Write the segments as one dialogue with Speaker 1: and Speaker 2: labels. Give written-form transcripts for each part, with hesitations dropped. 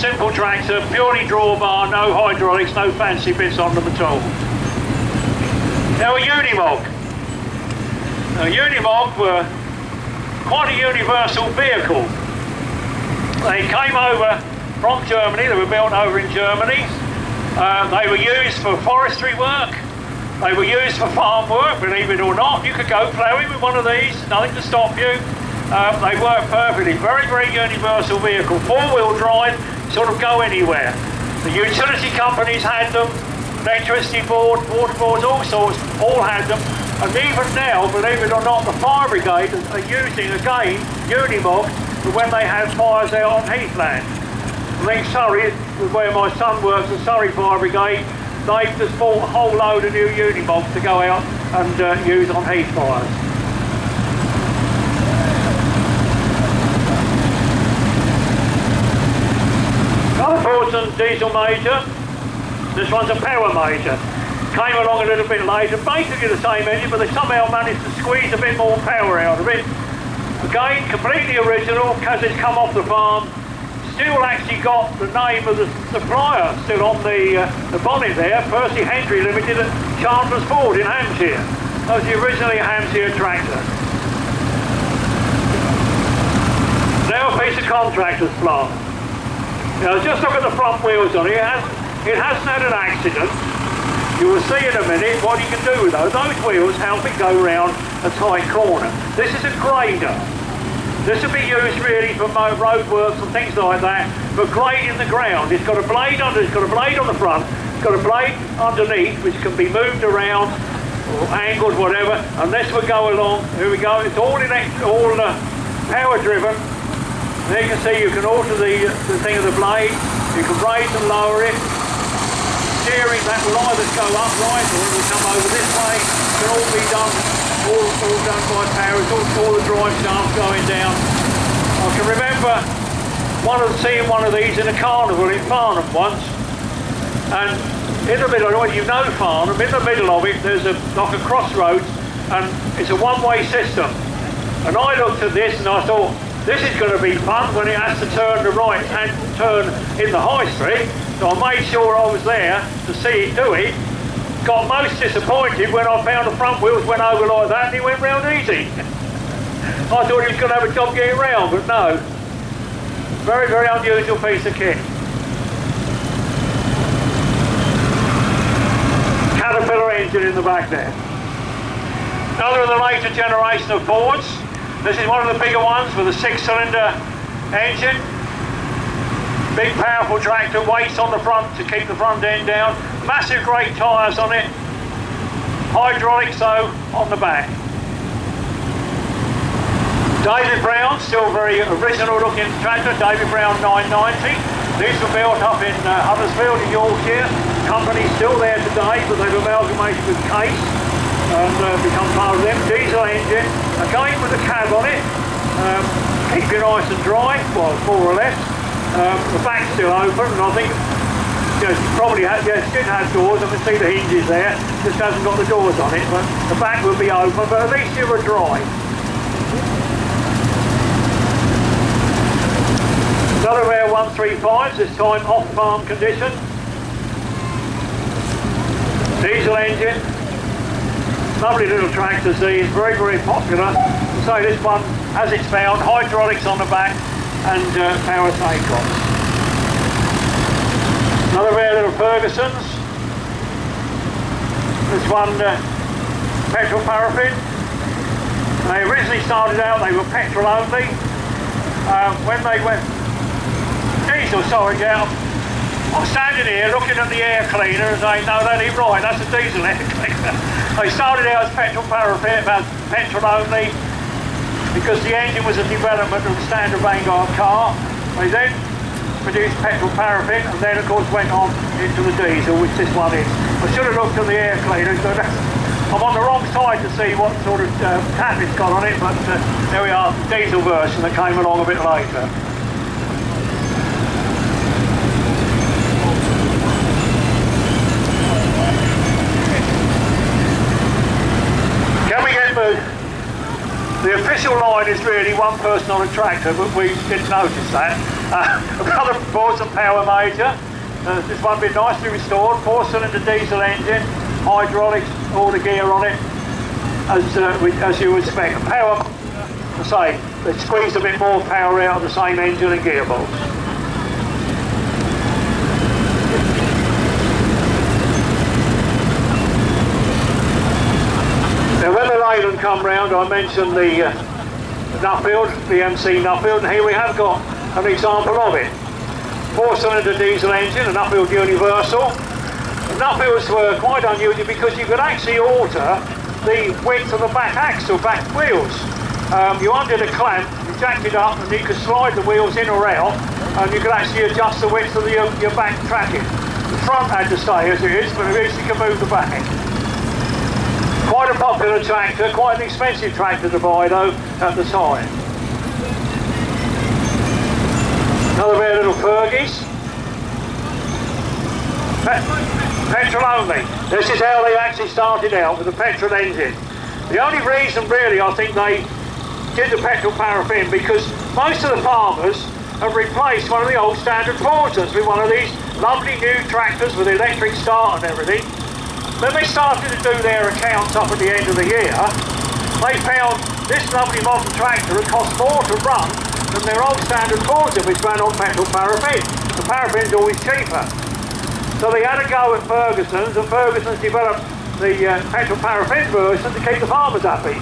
Speaker 1: simple tractor, purely drawbar, no hydraulics, no fancy bits on them at all. Now a Unimog. Now Unimog were quite a universal vehicle. They came over from Germany, they were built over in Germany. They were used for forestry work, they were used for farm work, believe it or not. You could go ploughing with one of these, nothing to stop you. They work perfectly, very, very universal vehicle. Four-wheel drive, sort of go anywhere. The utility companies had them, electricity board, water boards, all sorts, all had them. And even now, believe it or not, the fire brigade are using, again, Unimog, for when they have fires out on heathland. I think Surrey, where my son works, the Surrey Fire Brigade, they've just bought a whole load of new Unimogs to go out and use on heath fires. Unfortunate diesel major. This one's a power major. Came along a little bit later, basically the same engine, but they somehow managed to squeeze a bit more power out of it. Again, completely original, because it's come off the farm. Still actually got the name of the supplier still on the bonnet there, Percy Hendry Limited at Chandler's Ford in Hampshire. That was originally a Hampshire tractor. Now a piece of contractor's plant. Now just look at the front wheels on it. It hasn't had an accident. You will see in a minute what you can do with those. Those wheels help it go round a tight corner. This is a grader. This will be used really for road works and things like that, for grading the ground. It's got a blade under, it's got a blade on the front, it's got a blade underneath which can be moved around or angled, whatever, and this will go along. Here we go. It's all power driven. There you can see you can alter the thing of the blade. You can raise and lower it. Steering, that will either go upright or it will come over this way. It can all be done. All done by power. It's all the drive shafts going down. I can remember seeing one of these in a carnival in Farnham once, and in the middle, well, you know Farnham, in the middle of it there's like a crossroads, and it's a one-way system. And I looked at this and I thought, this is going to be fun when it has to turn the right and turn in the high street. So I made sure I was there to see it do it. Got most disappointed when I found the front wheels went over like that and he went round easy. I thought he was going to have a job getting round, but no. Very, very unusual piece of kit. Caterpillar engine in the back there. Another of the later generation of Fords. This is one of the bigger ones with a 6-cylinder engine. Big powerful tractor, weights on the front to keep the front end down. Massive great tyres on it. Hydraulics though on the back. David Brown, still very original looking tractor, David Brown 990. These were built up in Huddersfield in Yorkshire. Company's still there today, but they've amalgamated with Case and become part of them. Diesel engine, again with a cab on it. Keep it nice and dry, well, more or less. The back's still open, and I think probably did have doors. I can see the hinges there, just hasn't got the doors on it, but the back will be open, but at least you were dry. Another rare 135s, this time off farm condition. Diesel engine. Lovely little tractors these, very, very popular. So this one, as it's found, hydraulics on the back and power take-offs. Another rare little Ferguson's. This one, petrol paraffin. They originally started out, they were petrol only. When they went diesel, sorry, yeah, I'm standing here looking at the air cleaner and saying, no, that ain't right, that's a diesel air cleaner. They started out as petrol paraffin, about petrol only, because the engine was a development of the standard Vanguard car. They then produced petrol paraffin and then of course went on into the diesel, which this one is. I should have looked at the air cleaner, but I'm on the wrong side to see what sort of tap it's got on it, but there we are, the diesel version that came along a bit later. Can we get the The official line is really one person on a tractor, but we didn't notice that. Another bought some power major. This one been nicely restored, 4-cylinder diesel engine, hydraulics, all the gear on it, as you would expect. Power, I say, they squeezed a bit more power out of the same engine and gearbox. Now when the Leyland come round, I mentioned the Nuffield, the MC Nuffield, and here we have got an example of it. 4-cylinder diesel engine, a Nuffield Universal. The Nuffields were quite unusual because you could actually alter the width of the back axle, back wheels. You undid a clamp, you jacked it up, and you could slide the wheels in or out, and you could actually adjust the width of your back tracking. The front had to stay as it is, but at least you can move the back. Quite a popular tractor, quite an expensive tractor to buy though at the time. Another pair of little Fergies. Petrol only. This is how they actually started out, with a petrol engine. The only reason really I think they did the petrol paraffin, because most of the farmers have replaced one of the old standard Fordsons with one of these lovely new tractors with electric start and everything. When they started to do their accounts up at the end of the year, they found this lovely modern tractor had cost more to run than their old standard Fordson, which ran on petrol paraffin. The paraffin's always cheaper. So they had a go at Ferguson's, and Ferguson's developed the petrol paraffin version to keep the farmers happy.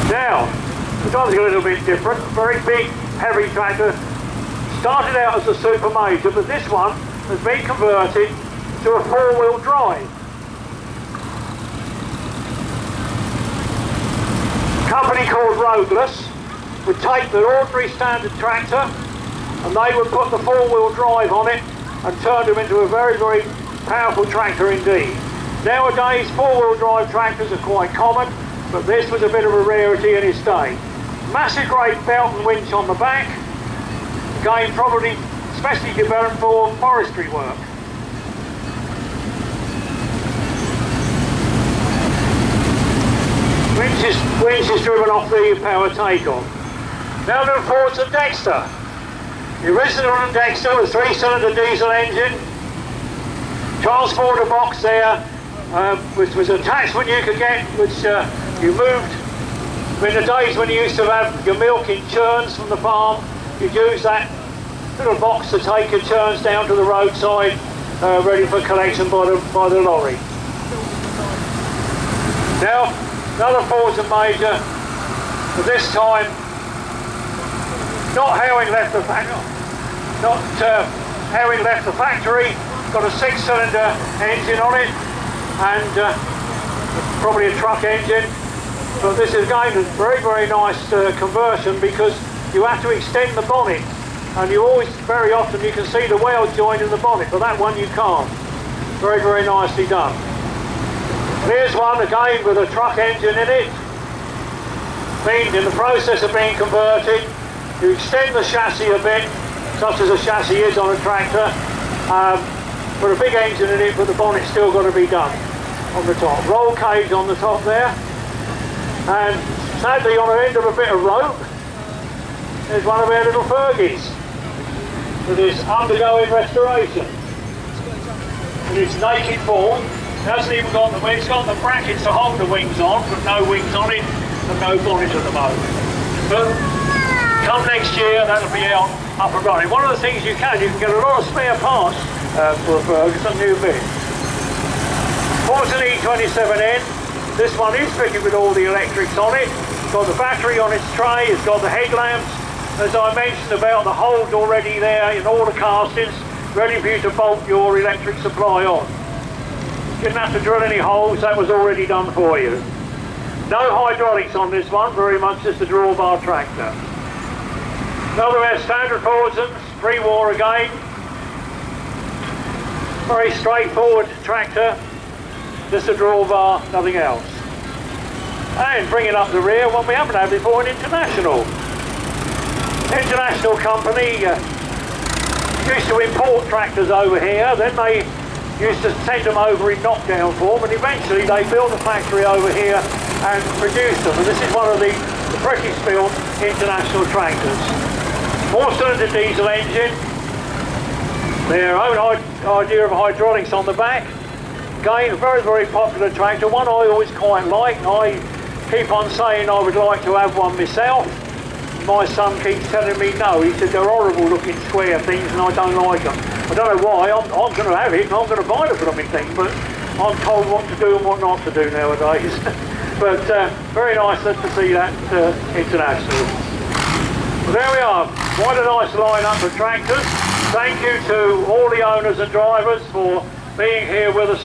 Speaker 1: Now, this one's a little bit different. Very big, heavy tractor. Started out as a super major, but this one has been converted to a 4-wheel drive. A company called Roadless would take the ordinary standard tractor and they would put the 4-wheel drive on it and turn them into a very, very powerful tractor indeed. Nowadays 4-wheel drive tractors are quite common, but this was a bit of a rarity in its day. Massive great belt and winch on the back. Again, probably especially developed for forestry work. Winch is driven off the power take-on. Now the Fordson Dexter. The original Dexter was 3-cylinder diesel engine. Transporter box there, which was an attachment you could get, which you moved. In the days when you used to have your milk in churns from the farm, you'd use that little box to take your churns down to the roadside, ready for collection by the lorry. Now, another Fordson Major, but this time, not how it left the factory, got a 6-cylinder engine on it, and probably a truck engine. But this is again a very, very nice conversion, because you have to extend the bonnet, and you always, very often, you can see the weld joint in the bonnet, but that one you can't. Very, very nicely done. And here's one again with a truck engine in it. Being in the process of being converted, you extend the chassis a bit, such as a chassis is on a tractor. Put a big engine in it, but the bonnet's still got to be done on the top. Roll cage on the top there. And sadly, on the end of a bit of rope, there's one of our little Fergies that is undergoing restoration. In its naked form, it hasn't even got the wings, it's got the brackets to hold the wings on, but no wings on it, and no bonnet at the moment. But come next year, that'll be out, up and running. One of the things you can get a lot of spare parts for a Ferguson new bit. Fordson E27N. This one is fitted with all the electrics on it. It's got the battery on its tray, it's got the headlamps. As I mentioned about the holes already there in all the castings, ready for you to bolt your electric supply on. Didn't have to drill any holes, that was already done for you. No hydraulics on this one, very much just a drawbar tractor. Another our standard Fordsons, pre-war again. Very straightforward tractor. Just a drawbar, nothing else. And bringing up the rear, one we haven't had before, an International. International company used to import tractors over here, then they used to send them over in knockdown form, and eventually they built a factory over here and produced them. And this is one of the British-built international tractors. 4-cylinder diesel engine, their own idea of hydraulics on the back. Again, a very, very popular tractor, one I always quite like. I keep on saying I would like to have one myself. My son keeps telling me no. He said they're horrible looking square things and I don't like them. I don't know why. I'm going to have it and I'm going to buy the blooming thing, but I'm told what to do and what not to do nowadays. But very nice to see that internationally. Well, there we are. Quite a nice lineup of tractors. Thank you to all the owners and drivers for being here with us